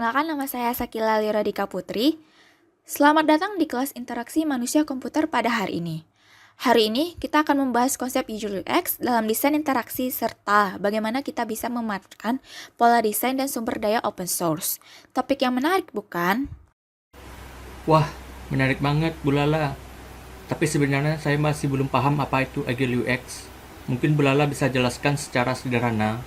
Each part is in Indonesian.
Perkenalkan nama saya Sakila Liradika Putri. Selamat datang di kelas interaksi manusia komputer pada hari ini. Hari ini kita akan membahas konsep User UX dalam desain interaksi serta bagaimana kita bisa memanfaatkan pola desain dan sumber daya open source. Topik yang menarik bukan? Wah, menarik banget, Bu Lala. Tapi sebenarnya saya masih belum paham apa itu Agile UX. Mungkin Bu Lala bisa jelaskan secara sederhana.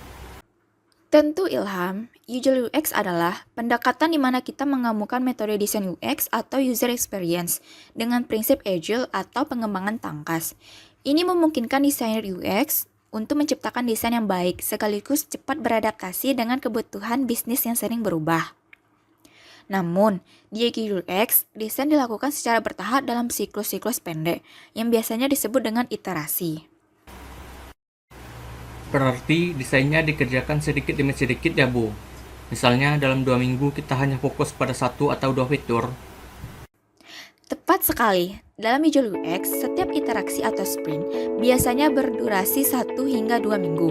Tentu Ilham, User UX adalah pendekatan di mana kita menggabungkan metode desain UX atau user experience dengan prinsip agile atau pengembangan tangkas. Ini memungkinkan desainer UX untuk menciptakan desain yang baik sekaligus cepat beradaptasi dengan kebutuhan bisnis yang sering berubah. Namun, di Agile UX, desain dilakukan secara bertahap dalam siklus-siklus pendek yang biasanya disebut dengan iterasi. Berarti desainnya dikerjakan sedikit demi sedikit ya, Bu. Misalnya dalam 2 minggu kita hanya fokus pada 1 atau 2 fitur. Tepat sekali, dalam Agile UX, setiap interaksi atau sprint biasanya berdurasi 1 hingga 2 minggu.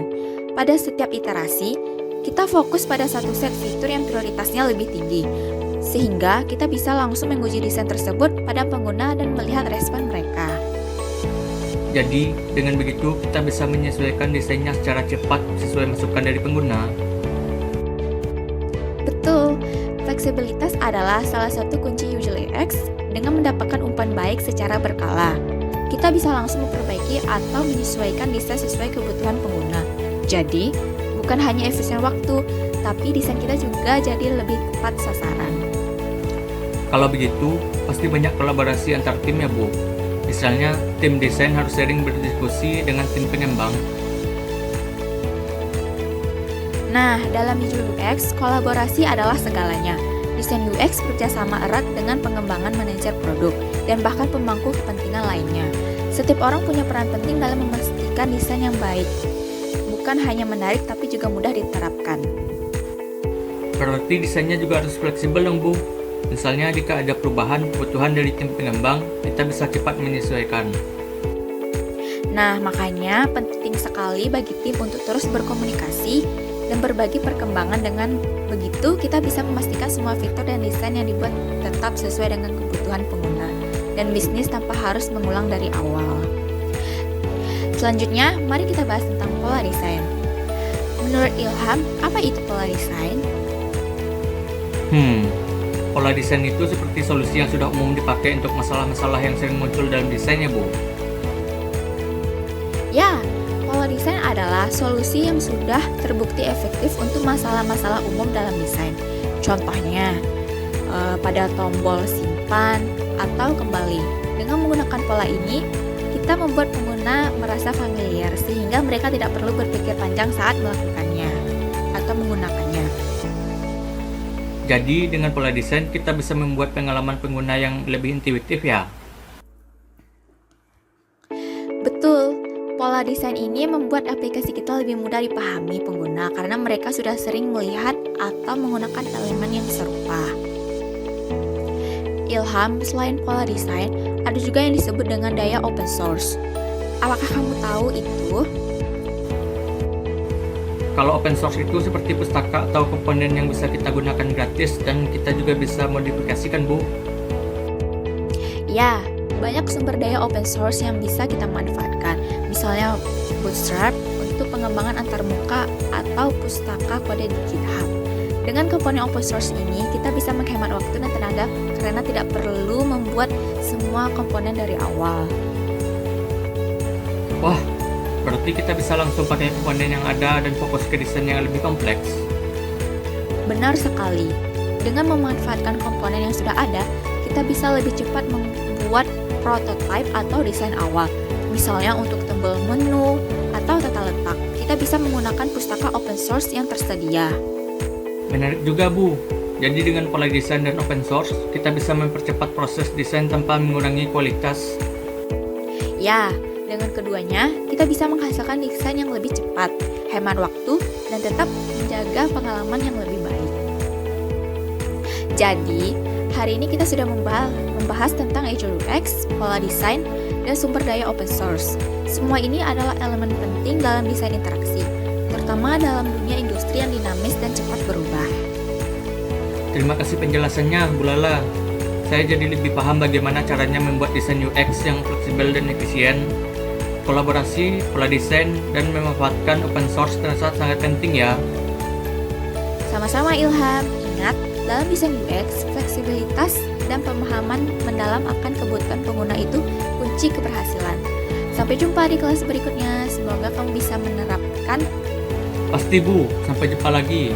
Pada setiap iterasi, kita fokus pada satu set fitur yang prioritasnya lebih tinggi, sehingga kita bisa langsung menguji desain tersebut pada pengguna dan melihat respon mereka. Jadi, dengan begitu kita bisa menyesuaikan desainnya secara cepat sesuai masukan dari pengguna. Betul, fleksibilitas adalah salah satu kunci User UX dengan mendapatkan umpan baik secara berkala. Kita bisa langsung memperbaiki atau menyesuaikan desain sesuai kebutuhan pengguna. Jadi, bukan hanya efisien waktu, tapi desain kita juga jadi lebih tepat sasaran. Kalau begitu, pasti banyak kolaborasi antar tim ya, Bu. Misalnya, tim desain harus sering berdiskusi dengan tim pengembang. Nah, dalam User UX, kolaborasi adalah segalanya. Desain UX bekerjasama erat dengan pengembangan manajer produk dan bahkan pemangku kepentingan lainnya. Setiap orang punya peran penting dalam memastikan desain yang baik. Bukan hanya menarik, tapi juga mudah diterapkan. Berarti desainnya juga harus fleksibel dong, Bu. Misalnya jika ada perubahan kebutuhan dari tim pengembang, kita bisa cepat menyesuaikan. Nah, makanya penting sekali bagi tim untuk terus berkomunikasi dan berbagi perkembangan. Dengan begitu, kita bisa memastikan semua fitur dan desain yang dibuat tetap sesuai dengan kebutuhan pengguna dan bisnis tanpa harus mengulang dari awal. Selanjutnya, mari kita bahas tentang pola desain. Menurut Ilham, apa itu pola desain? Pola desain itu seperti solusi yang sudah umum dipakai untuk masalah-masalah yang sering muncul dalam desain ya, Bu. Ya, pola desain adalah solusi yang sudah terbukti efektif untuk masalah-masalah umum dalam desain. Contohnya, pada tombol simpan atau kembali. Dengan menggunakan pola ini, kita membuat pengguna merasa familiar sehingga mereka tidak perlu berpikir panjang saat melakukannya atau menggunakannya. Jadi dengan pola desain kita bisa membuat pengalaman pengguna yang lebih intuitif ya. Betul, pola desain ini membuat aplikasi kita lebih mudah dipahami pengguna karena mereka sudah sering melihat atau menggunakan elemen yang serupa. Ilham, selain pola desain, ada juga yang disebut dengan daya open source. Apakah kamu tahu itu? Kalau open source itu seperti pustaka atau komponen yang bisa kita gunakan gratis dan kita juga bisa modifikasikan, Bu. Ya, banyak sumber daya open source yang bisa kita manfaatkan. Misalnya Bootstrap untuk pengembangan antarmuka atau pustaka kode di GitHub. Dengan komponen open source ini, kita bisa menghemat waktu dan tenaga karena tidak perlu membuat semua komponen dari awal. Wah, berarti kita bisa langsung pakai komponen yang ada dan fokus ke desain yang lebih kompleks. Benar sekali. Dengan memanfaatkan komponen yang sudah ada, kita bisa lebih cepat membuat prototipe atau desain awal. Misalnya untuk tombol menu atau tata letak, kita bisa menggunakan pustaka open source yang tersedia. Menarik juga, Bu. Jadi dengan pola desain dan open source, kita bisa mempercepat proses desain tanpa mengurangi kualitas. Ya, dengan keduanya, kita bisa menghasilkan desain yang lebih cepat, hemat waktu, dan tetap menjaga pengalaman yang lebih baik. Jadi, hari ini kita sudah membahas tentang Agile UX, pola desain, dan sumber daya open source. Semua ini adalah elemen penting dalam desain interaksi, terutama dalam dunia industri yang dinamis dan cepat berubah. Terima kasih penjelasannya, Bu Lala. Saya jadi lebih paham bagaimana caranya membuat desain UX yang fleksibel dan efisien. Kolaborasi, pola desain, dan memanfaatkan open source terasa sangat penting ya. Sama-sama Ilham, ingat, dalam desain UX, fleksibilitas dan pemahaman mendalam akan kebutuhan pengguna itu kunci keberhasilan. Sampai jumpa di kelas berikutnya, semoga kamu bisa menerapkan. Pasti Bu, sampai jumpa lagi.